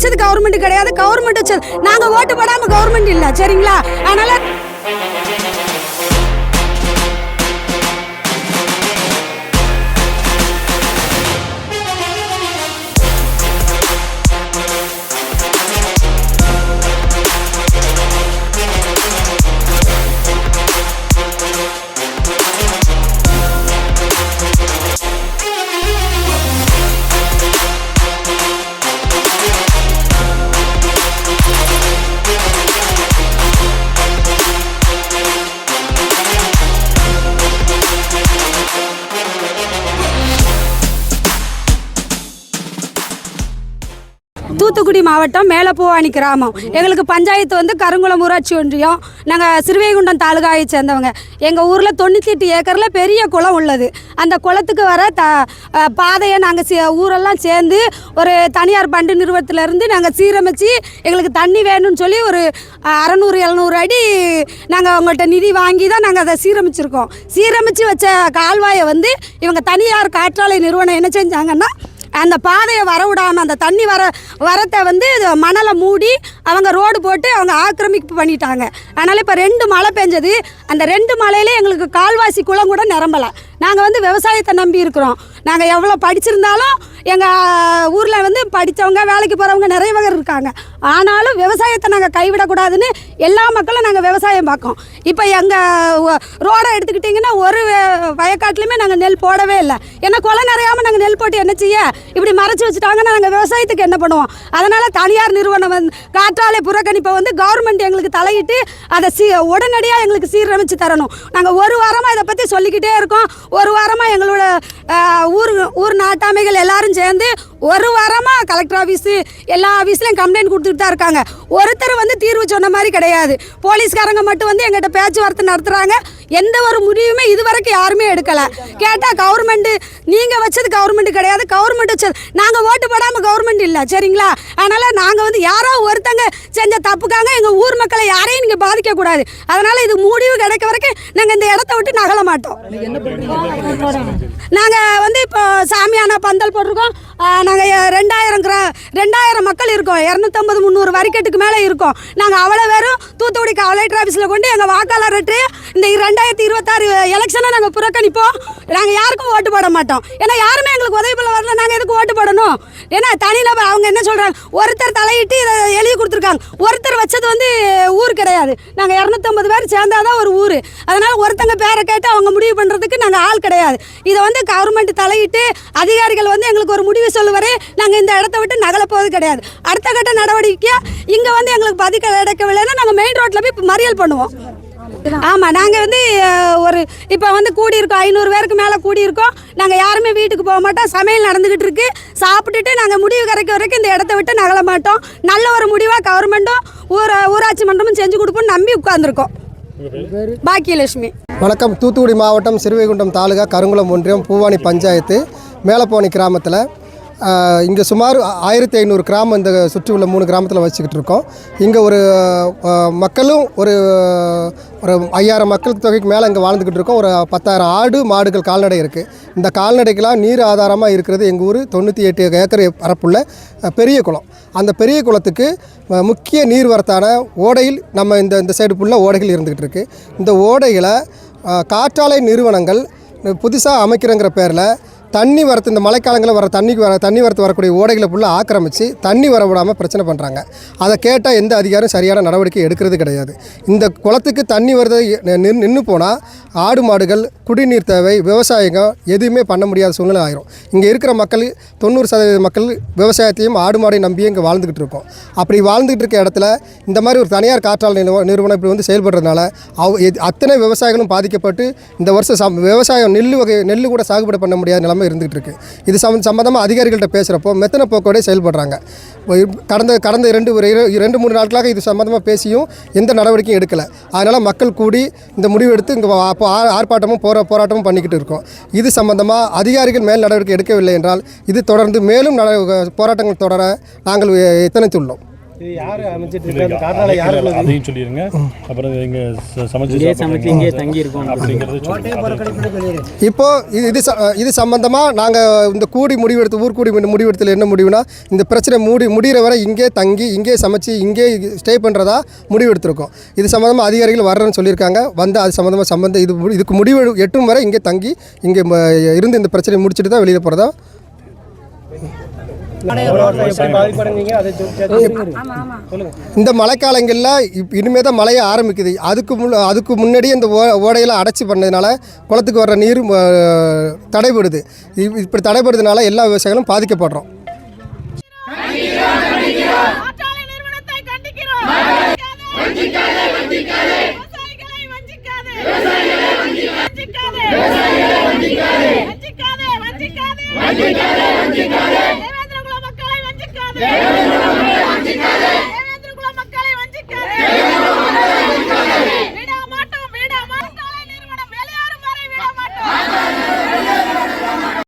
வச்சது கவர்மெண்ட் கிடையாது, கவர்மெண்ட் வச்சது நாங்கள் ஓட்டு போடாமல் கவர்மெண்ட் இல்லை. சரிங்களா? அதனால தூத்துக்குடி மாவட்டம் மேலப்பூவானி கிராமம். எங்களுக்கு பஞ்சாயத்து வந்து கருங்குளம் ஊராட்சி ஒன்றியம். நாங்கள் சிறுவைகுண்டம் தாலுகாவை சேர்ந்தவங்க. எங்கள் ஊரில் 98 ஏக்கரில் பெரிய குளம் உள்ளது. அந்த குளத்துக்கு வர பாதையை நாங்கள் ஊரெல்லாம் சேர்ந்து ஒரு தனியார் பண்டு நிறுவனத்திலேருந்து நாங்கள் சீரமைச்சு எங்களுக்கு தண்ணி வேணும்னு சொல்லி ஒரு 600-700 அடி நாங்கள் அவங்கள்ட்ட நிதி வாங்கி தான் நாங்கள் அதை சீரமைச்சிருக்கோம். சீரமைச்சு வச்ச கால்வாயை வந்து இவங்க தனியார் காற்றாலை நிறுவனம் என்ன செஞ்சாங்கன்னா, அந்த பாதையை வரவிடாமல் அந்த தண்ணி வரத்தை வந்து மணலை மூடி அவங்க ரோடு போட்டு அவங்க ஆக்கிரமிப்பு பண்ணிட்டாங்க. அதனால் இப்போ 2 மழை பெஞ்சது. அந்த 2 மழையிலே எங்களுக்கு கால்வாசி குளம் கூட நிரம்பலை. நாங்கள் வந்து விவசாயத்தை நம்பி இருக்கிறோம். நாங்கள் எவ்வளோ படிச்சிருந்தாலும் எங்கள் ஊரில் வந்து படித்தவங்க வேலைக்கு போகிறவங்க நிறைய பேர் இருக்காங்க. ஆனாலும் விவசாயத்தை நாங்கள் கைவிடக்கூடாதுன்னு எல்லா மக்களும் நாங்கள் விவசாயம் பார்க்கோம். இப்போ எங்கள் ரோடை எடுத்துக்கிட்டிங்கன்னா ஒரு வயக்காட்டிலுமே நாங்கள் நெல் போடவே இல்லை. ஏன்னா குளம் நிறையாமல் நாங்கள் நெல் போட்டு என்ன செய்ய, இப்படி மறைச்சி வச்சுட்டாங்கன்னா நாங்கள் விவசாயத்துக்கு என்ன பண்ணுவோம்? அதனால் தனியார் நிறுவனம் வந்து காற்றாலை புறக்கணிப்பை வந்து கவர்மெண்ட் எங்களுக்கு தலையிட்டு அதை உடனடியாக எங்களுக்கு சீரமைச்சு தரணும். நாங்கள் ஒரு வாரமாக இதை பற்றி சொல்லிக்கிட்டே இருக்கோம். ஒரு வாரமாக எங்களோட ஊர் நாட்டாமைகள் எல்லாரும் சேர்ந்து ஒரு வாரமாக கலெக்டர் ஆஃபீஸு எல்லா ஆஃபீஸ்லையும் கம்ப்ளைண்ட் கொடுத்துட்டு தான் இருக்காங்க. ஒருத்தர் வந்து தீர்வு சொன்ன மாதிரி கிடையாது. போலீஸ்காரங்க மட்டும் வந்து எங்கிட்ட பேச்சுவார்த்தை நடத்துகிறாங்க. எந்த ஒரு முடிவுமே இதுவரைக்கும் யாருமே எடுக்கலை. கேட்டால் கவர்மெண்ட்டு நீங்கள் வச்சது கவர்மெண்ட் கிடையாது, கவர்மெண்ட் வச்சது நாங்கள் ஓட்டு போடாமல் கவர்மெண்ட் இல்லை. சரிங்களா? அதனால் நாங்கள் வந்து யாரோ ஒருத்தங்க செஞ்ச தப்புக்காக எங்கள் ஊர் மக்களை யாரையும் நீங்கள் பாதிக்கக்கூடாது. அதனால் இது முடிவு கிடைக்க வரைக்கும் நாங்கள் இந்த இடத்த விட்டு நகல மாட்டோம். நாங்கள் வந்து இப்போ சாமியான பந்தல் போட்டிருக்கோம். நாங்கள் 2000 மக்கள் இருக்கோம். 250-300 வரிக்கட்டுக்கு மேலே இருக்கோம். நாங்கள் அவ்வளோ பேரும் தூத்துக்குடி கலெக்டர் ஆஃபீஸில் கொண்டு எங்கள் வாக்காளர்கிட்ட இந்த 2026 எலெக்ஷனை நாங்கள் புறக்கணிப்போம். நாங்கள் யாருக்கும் ஓட்டு போட மாட்டோம். ஏன்னா யாருமே எங்களுக்கு உதவி பண்ண வரல. நாங்கள் எதுக்கு ஓட்டு போடணும்? ஏன்னா தனிநபர் அவங்க என்ன சொல்கிறாங்க, ஒருத்தர் தலையிட்டு இதை எழுதி கொடுத்துருக்காங்க. ஒருத்தர் வச்சது வந்து ஊர் கிடையாது. நாங்கள் 250 பேர் சேர்ந்தாதான் ஒரு ஊர். அதனால் ஒருத்தங்க பேரை கேட்டு அவங்க முடிவு பண்ணுறதுக்கு நாங்கள் ஆள் கிடையாது. இதை வந்து கவர்மெண்ட் தலையிட்டு அதிகாரிகள் வந்து எங்களுக்கு ஒரு முடிவு சொல்லுவரே நாங்கள் இந்த இடத்த விட்டு நகல போவது கிடையாது. அடுத்த கட்ட நடவடிக்கையாக இங்கே வந்து எங்களுக்கு பதில் கிடைக்கவில்லைன்னா நாங்கள் மெயின் ரோட்டில் போய் மறியல் பண்ணுவோம். ஆமாம், நாங்கள் வந்து ஒரு இப்போ வந்து கூடியிருக்கோம், 500 பேருக்கு மேலே கூடியிருக்கோம். நாங்கள் யாருமே வீட்டுக்கு போக மாட்டோம். சமையல் நடந்துக்கிட்டு இருக்கு. சாப்பிட்டுட்டு நாங்கள் முடிவு கிடைக்க வரைக்கும் இந்த இடத்த விட்டு நகல மாட்டோம். நல்ல ஒரு முடிவாக கவர்மெண்ட்டும் ஊராட்சி மன்றமும் செஞ்சு கொடுப்போம்னு நம்பி உட்கார்ந்துருக்கோம். பாக்கியலட்சுமி. வணக்கம். தூத்துக்குடி மாவட்டம் சிறுவைகுண்டம் தாலுகா கருங்குளம் ஒன்றியம் பூவானி பஞ்சாயத்து மேலப்பூவானி கிராமத்தில் இங்கே சுமார் 1500 கிராமம் இந்த சுற்றி உள்ள 3 கிராமத்தில் வச்சுக்கிட்டு இருக்கோம். இங்கே ஒரு மக்களும் ஒரு 5000 மக்கள் தொகைக்கு மேலே இங்கே வாழ்ந்துக்கிட்டு இருக்கோம். ஒரு 10,000 ஆடு மாடுகள் கால்நடை இருக்குது. இந்த கால்நடைக்கெல்லாம் நீர் ஆதாரமாக இருக்கிறது எங்கள் ஊர் 98 ஏக்கர் பரப்புள்ள பெரிய குளம். அந்த பெரிய குளத்துக்கு முக்கிய நீர்வரத்தான ஓடையில் நம்ம இந்த சைடு ஃபுல்லாக ஓடைகள் இருந்துக்கிட்டு இருக்குது. இந்த ஓடைகளை காற்றாலை நிறுவனங்கள் புதுசாக அமைக்கிறங்கிற பேரில் தண்ணி வரத்து, இந்த மழைக்காலங்களில் தண்ணி வரத்து வரக்கூடிய ஓடைகளை ஃபுல்லாக ஆக்கிரமித்து தண்ணி வர விடாமல் பிரச்சனை பண்ணுறாங்க. அதை கேட்டால் எந்த அதிகாரம் சரியான நடவடிக்கை எடுக்கிறது கிடையாது. இந்த குளத்துக்கு தண்ணி வரது நின்று போனால் ஆடு மாடுகள், குடிநீர் தேவை, விவசாயம் எதுவுமே பண்ண முடியாத சூழ்நிலை ஆயிரும். இங்கே இருக்கிற மக்கள் 90% மக்கள் விவசாயத்தையும் ஆடு மாடையும் நம்பியே இங்கே வாழ்ந்துக்கிட்டு இருக்கோம். அப்படி வாழ்ந்துகிட்டு இருக்க இடத்துல இந்த மாதிரி ஒரு தனியார் காற்றாலை நிறுவனம் இப்படி வந்து செயல்படுறதுனால அத்தனை விவசாயிகளும் பாதிக்கப்பட்டு இந்த வருஷம் விவசாயம் நெல் கூட சாகுபடி பண்ண முடியாத நிலைமை இருந்துகிட்டு இருக்கு. இது சம்பந்தமாக அதிகாரிகள்கிட்ட பேசுகிறப்போ மெத்தனை போக்கோட செயல்படுறாங்க. கடந்த 2-3 நாட்களாக இது சம்பந்தமாக பேசியும் எந்த நடவடிக்கையும் எடுக்கலை. அதனால் மக்கள் கூடி இந்த முடிவு எடுத்து இங்கே ஆர்ப்பாட்டமும் போராட்டமும் பண்ணிக்கிட்டு இருக்கோம். இது சம்பந்தமாக அதிகாரிகள் மேல் நடவடிக்கை எடுக்கவில்லை என்றால் இது தொடர்ந்து மேலும் போராட்டங்கள் தொடர நாங்கள் எத்தனைத்துள்ளோம். இது யார் அமைச்சிட்டு இருக்காங்க, காரணம் யார் அதையும் சொல்லிடுங்க. அப்புறம் இங்கே சமைச்சு இங்கே தங்கி இருக்கோம் அப்படிங்கிறது சொல்லுங்க. இப்போ இது சம்பந்தமாக நாங்கள் இந்த ஊர் கூடி முடிவெடுத்தல என்ன முடிவுனா, இந்த பிரச்சனை முடிகிற வரை இங்கே தங்கி இங்கே சமைச்சு இங்கே ஸ்டே பண்ணுறதா முடிவெடுத்திருக்கோம். இது சம்மந்தமாக அதிகாரிகள் வர்றேன்னு சொல்லியிருக்காங்க. வந்து அது சம்மந்தமாக இதுக்கு முடிவு எட்டும் வரை இங்கே தங்கி இங்கே இருந்து இந்த பிரச்சனையை முடிச்சுட்டு தான் வெளியில் போகிறதா. இந்த மழைக்காலங்களில் இனிமே தான் மழையை ஆரம்பிக்குது. அதுக்கு முன்னாடி இந்த ஓடையெல்லாம் அடைச்சி பண்ணதுனால குளத்துக்கு வர்ற நீர் தடைபடுது. இப்படி தடைபடுறதுனால எல்லா விவசாயிகளும் பாதிக்கப்படுறோம். தேவேந்திர குல மக்களை வஞ்சிக்காதே.